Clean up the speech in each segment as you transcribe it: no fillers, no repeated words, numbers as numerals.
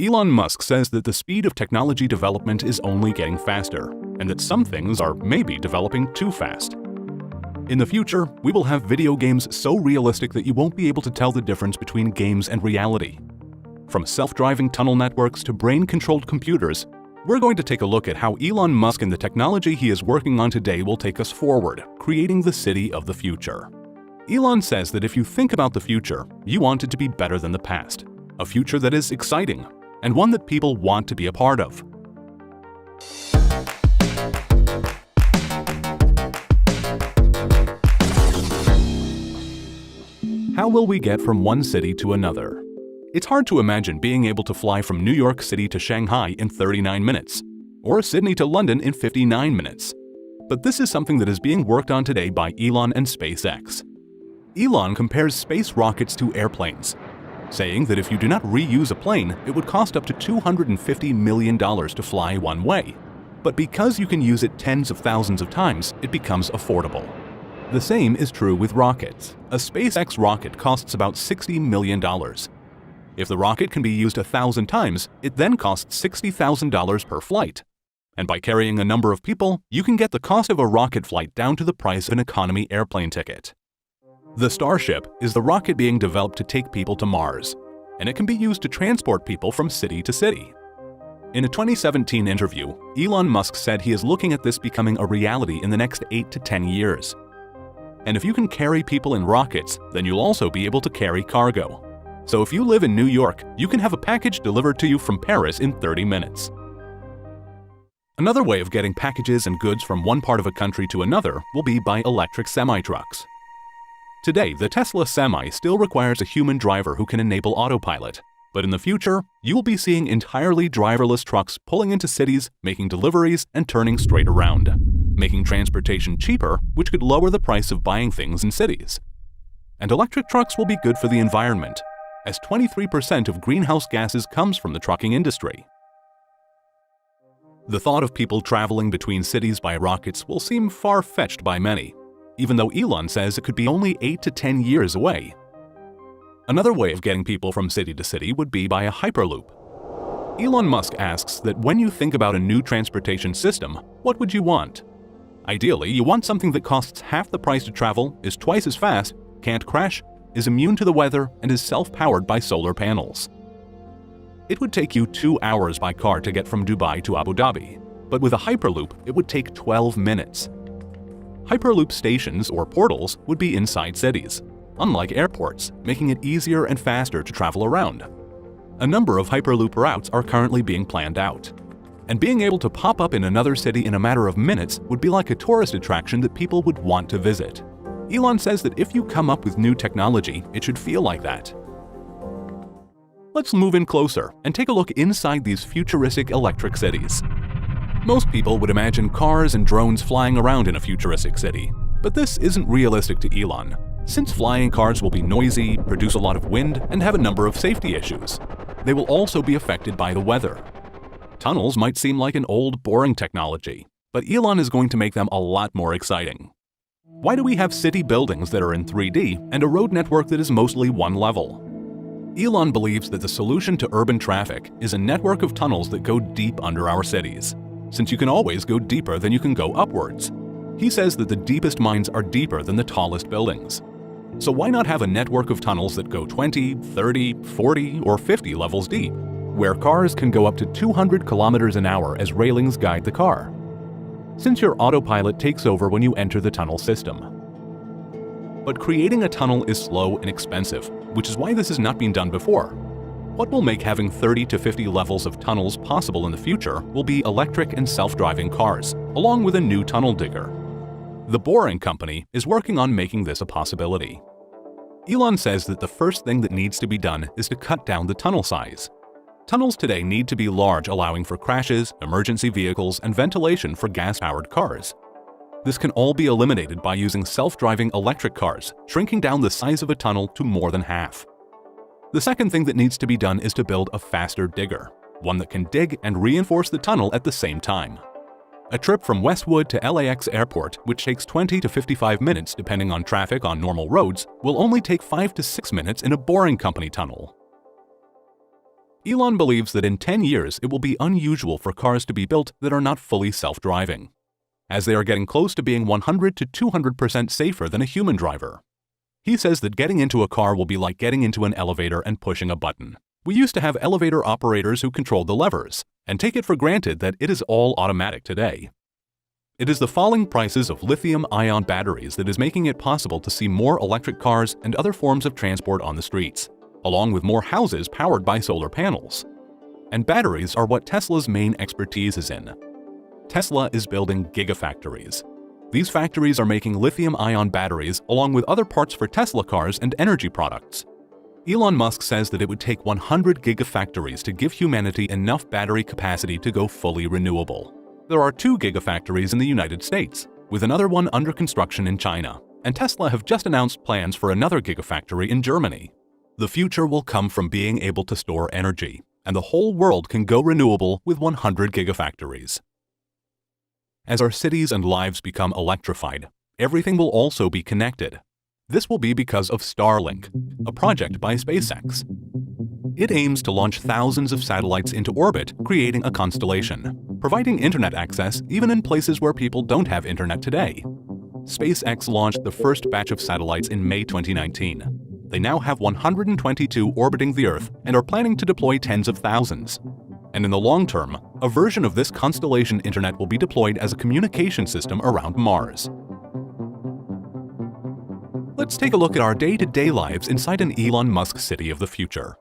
Elon Musk says that the speed of technology development is only getting faster, and that some things are maybe developing too fast. In the future, we will have video games so realistic that you won't be able to tell the difference between games and reality. From self-driving tunnel networks to brain-controlled computers, we're going to take a look at how Elon Musk and the technology he is working on today will take us forward, creating the city of the future. Elon says that if you think about the future, you want it to be better than the past, a future that is exciting, and one that people want to be a part of. How will we get from one city to another? It's hard to imagine being able to fly from New York City to Shanghai in 39 minutes, or Sydney to London in 59 minutes. But this is something that is being worked on today by Elon and SpaceX. Elon compares space rockets to airplanes, saying that if you do not reuse a plane, it would cost up to $250 million to fly one way. But because you can use it tens of thousands of times, it becomes affordable. The same is true with rockets. A SpaceX rocket costs about $60 million. If the rocket can be used 1,000 times, it then costs $60,000 per flight. And by carrying a number of people, you can get the cost of a rocket flight down to the price of an economy airplane ticket. The Starship is the rocket being developed to take people to Mars, and it can be used to transport people from city to city. In a 2017 interview, Elon Musk said he is looking at this becoming a reality in the next 8 to 10 years. And if you can carry people in rockets, then you'll also be able to carry cargo. So if you live in New York, you can have a package delivered to you from Paris in 30 minutes. Another way of getting packages and goods from one part of a country to another will be by electric semi-trucks. Today, the Tesla Semi still requires a human driver who can enable autopilot. But in the future, you will be seeing entirely driverless trucks pulling into cities, making deliveries, and turning straight around, making transportation cheaper, which could lower the price of buying things in cities. And electric trucks will be good for the environment, as 23% of greenhouse gases comes from the trucking industry. The thought of people traveling between cities by rockets will seem far-fetched by many, even though Elon says it could be only 8 to 10 years away. Another way of getting people from city to city would be by a hyperloop. Elon Musk asks that when you think about a new transportation system, what would you want? Ideally, you want something that costs half the price to travel, is twice as fast, can't crash, is immune to the weather, and is self-powered by solar panels. It would take you 2 hours by car to get from Dubai to Abu Dhabi, but with a hyperloop, it would take 12 minutes. Hyperloop stations, or portals, would be inside cities, unlike airports, making it easier and faster to travel around. A number of hyperloop routes are currently being planned out. And being able to pop up in another city in a matter of minutes would be like a tourist attraction that people would want to visit. Elon says that if you come up with new technology, it should feel like that. Let's move in closer and take a look inside these futuristic electric cities. Most people would imagine cars and drones flying around in a futuristic city, but this isn't realistic to Elon, since flying cars will be noisy, produce a lot of wind, and have a number of safety issues. They will also be affected by the weather. Tunnels might seem like an old, boring technology, but Elon is going to make them a lot more exciting. Why do we have city buildings that are in 3D and a road network that is mostly one level? Elon believes that the solution to urban traffic is a network of tunnels that go deep under our cities, since you can always go deeper than you can go upwards. He says that the deepest mines are deeper than the tallest buildings. So why not have a network of tunnels that go 20, 30, 40, or 50 levels deep, where cars can go up to 200 kilometers an hour as railings guide the car, since your autopilot takes over when you enter the tunnel system. But creating a tunnel is slow and expensive, which is why this has not been done before. What will make having 30 to 50 levels of tunnels possible in the future will be electric and self-driving cars, along with a new tunnel digger. The Boring Company is working on making this a possibility. Elon says that the first thing that needs to be done is to cut down the tunnel size. Tunnels today need to be large, allowing for crashes, emergency vehicles, and ventilation for gas-powered cars. This can all be eliminated by using self-driving electric cars, shrinking down the size of a tunnel to more than half. The second thing that needs to be done is to build a faster digger, one that can dig and reinforce the tunnel at the same time. A trip from Westwood to LAX Airport, which takes 20 to 55 minutes depending on traffic on normal roads, will only take 5 to 6 minutes in a Boring Company tunnel. Elon believes that in 10 years it will be unusual for cars to be built that are not fully self-driving, as they are getting close to being 100 to 200% safer than a human driver. He says that getting into a car will be like getting into an elevator and pushing a button. We used to have elevator operators who controlled the levers, and take it for granted that it is all automatic today. It is the falling prices of lithium-ion batteries that is making it possible to see more electric cars and other forms of transport on the streets, along with more houses powered by solar panels. And batteries are what Tesla's main expertise is in. Tesla is building gigafactories. These factories are making lithium-ion batteries along with other parts for Tesla cars and energy products. Elon Musk says that it would take 100 gigafactories to give humanity enough battery capacity to go fully renewable. There are 2 gigafactories in the United States, with another one under construction in China, and Tesla have just announced plans for another gigafactory in Germany. The future will come from being able to store energy, and the whole world can go renewable with 100 gigafactories. As our cities and lives become electrified, everything will also be connected. This will be because of Starlink, a project by SpaceX. It aims to launch thousands of satellites into orbit, creating a constellation, providing internet access even in places where people don't have internet today. SpaceX launched the first batch of satellites in May 2019. They now have 122 orbiting the Earth and are planning to deploy tens of thousands. And in the long term, a version of this constellation internet will be deployed as a communication system around Mars. Let's take a look at our day-to-day lives inside an Elon Musk city of the future.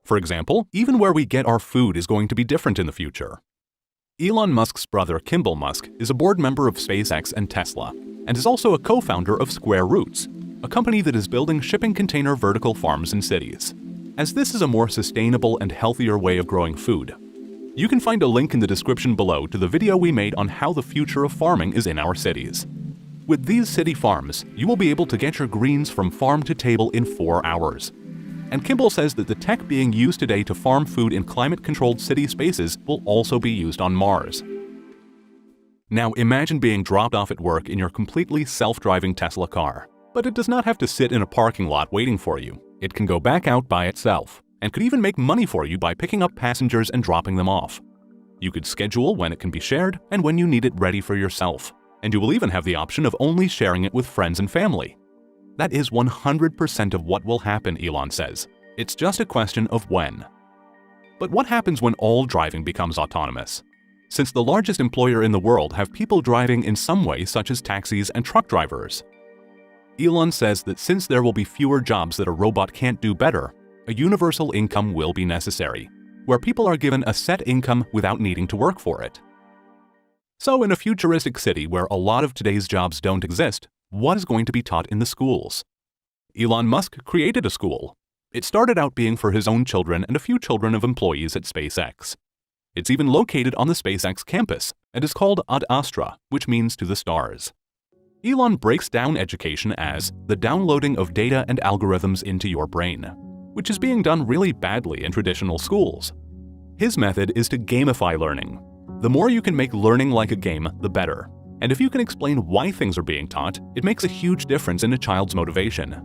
For example, even where we get our food is going to be different in the future. Elon Musk's brother Kimball Musk is a board member of SpaceX and Tesla, and is also a co-founder of Square Roots, a company that is building shipping container vertical farms in cities. As this is a more sustainable and healthier way of growing food. You can find a link in the description below to the video we made on how the future of farming is in our cities. With these city farms, you will be able to get your greens from farm to table in 4 hours. And Kimball says that the tech being used today to farm food in climate-controlled city spaces will also be used on Mars. Now imagine being dropped off at work in your completely self-driving Tesla car. But it does not have to sit in a parking lot waiting for you. It can go back out by itself, and could even make money for you by picking up passengers and dropping them off. You could schedule when it can be shared and when you need it ready for yourself. And you will even have the option of only sharing it with friends and family. That is 100% of what will happen, Elon says. It's just a question of when. But what happens when all driving becomes autonomous? Since the largest employer in the world have people driving in some way, such as taxis and truck drivers. Elon says that since there will be fewer jobs that a robot can't do better, a universal income will be necessary, where people are given a set income without needing to work for it. So in a futuristic city where a lot of today's jobs don't exist, what is going to be taught in the schools? Elon Musk created a school. It started out being for his own children and a few children of employees at SpaceX. It's even located on the SpaceX campus and is called Ad Astra, which means to the stars. Elon breaks down education as the downloading of data and algorithms into your brain, which is being done really badly in traditional schools. His method is to gamify learning. The more you can make learning like a game, the better. And if you can explain why things are being taught, it makes a huge difference in a child's motivation.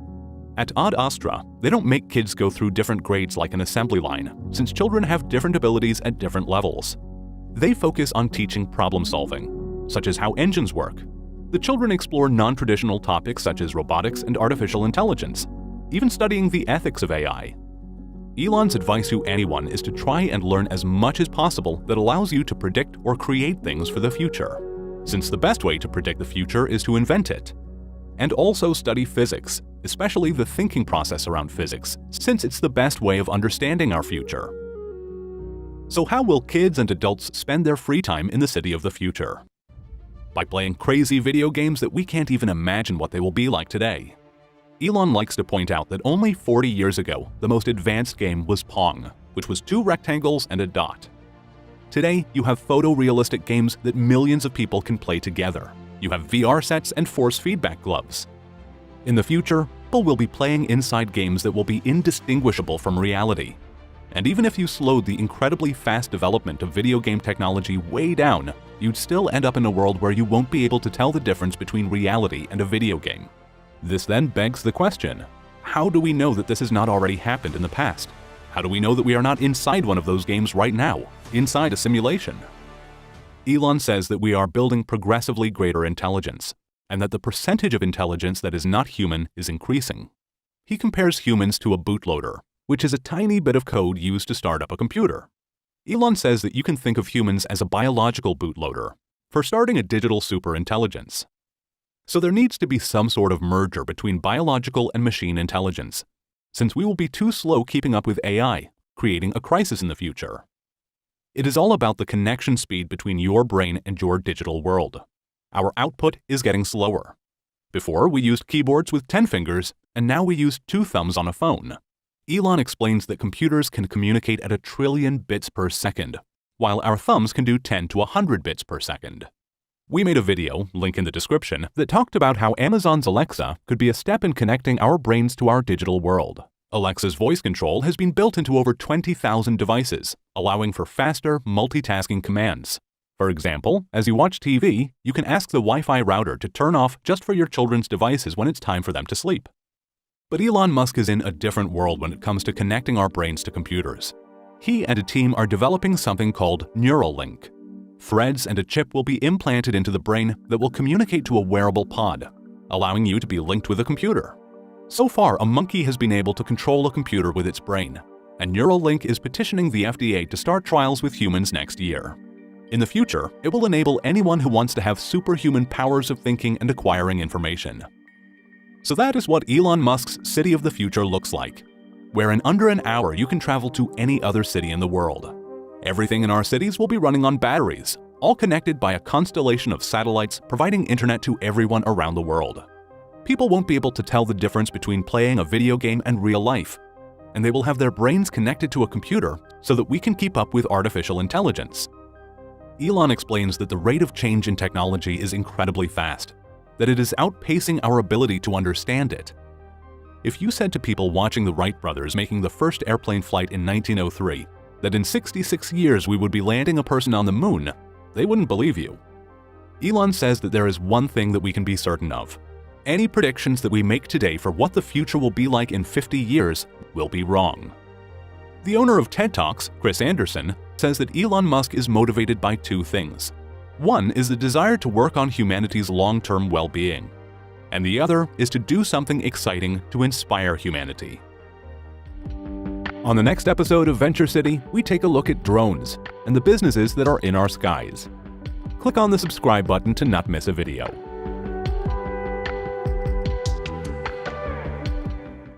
At Ad Astra, they don't make kids go through different grades like an assembly line, since children have different abilities at different levels. They focus on teaching problem solving, such as how engines work. The children explore non-traditional topics such as robotics and artificial intelligence, even studying the ethics of AI. Elon's advice to anyone is to try and learn as much as possible that allows you to predict or create things for the future, since the best way to predict the future is to invent it. And also study physics, especially the thinking process around physics, since it's the best way of understanding our future. So how will kids and adults spend their free time in the city of the future? By playing crazy video games that we can't even imagine what they will be like today. Elon likes to point out that only 40 years ago, the most advanced game was Pong, which was 2 rectangles and a dot. Today, you have photorealistic games that millions of people can play together. You have VR sets and force feedback gloves. In the future, people will be playing inside games that will be indistinguishable from reality. And even if you slowed the incredibly fast development of video game technology way down, you'd still end up in a world where you won't be able to tell the difference between reality and a video game. This then begs the question, how do we know that this has not already happened in the past? How do we know that we are not inside one of those games right now, inside a simulation? Elon says that we are building progressively greater intelligence, and that the percentage of intelligence that is not human is increasing. He compares humans to a bootloader, which is a tiny bit of code used to start up a computer. Elon says that you can think of humans as a biological bootloader for starting a digital superintelligence. So there needs to be some sort of merger between biological and machine intelligence, since we will be too slow keeping up with AI, creating a crisis in the future. It is all about the connection speed between your brain and your digital world. Our output is getting slower. Before, we used keyboards with 10 fingers, and now we use 2 thumbs on a phone. Elon explains that computers can communicate at 1 trillion bits per second, while our thumbs can do 10 to 100 bits per second. We made a video, link in the description, that talked about how Amazon's Alexa could be a step in connecting our brains to our digital world. Alexa's voice control has been built into over 20,000 devices, allowing for faster, multitasking commands. For example, as you watch TV, you can ask the Wi-Fi router to turn off just for your children's devices when it's time for them to sleep. But Elon Musk is in a different world when it comes to connecting our brains to computers. He and a team are developing something called Neuralink. Threads and a chip will be implanted into the brain that will communicate to a wearable pod, allowing you to be linked with a computer. So far, a monkey has been able to control a computer with its brain, and Neuralink is petitioning the FDA to start trials with humans next year. In the future, it will enable anyone who wants to have superhuman powers of thinking and acquiring information. So that is what Elon Musk's city of the future looks like, where in under an hour you can travel to any other city in the world. Everything in our cities will be running on batteries, all connected by a constellation of satellites providing internet to everyone around the world. People won't be able to tell the difference between playing a video game and real life, and they will have their brains connected to a computer so that we can keep up with artificial intelligence. Elon explains that the rate of change in technology is incredibly fast, that it is outpacing our ability to understand it. If you said to people watching the Wright brothers making the first airplane flight in 1903 that in 66 years we would be landing a person on the moon, they wouldn't believe you. Elon says that there is one thing that we can be certain of. Any predictions that we make today for what the future will be like in 50 years will be wrong. The owner of TED Talks, Chris Anderson, says that Elon Musk is motivated by 2 things. One is the desire to work on humanity's long-term well-being, and the other is to do something exciting to inspire humanity. On the next episode of Venture City, we take a look at drones and the businesses that are in our skies. Click on the subscribe button to not miss a video.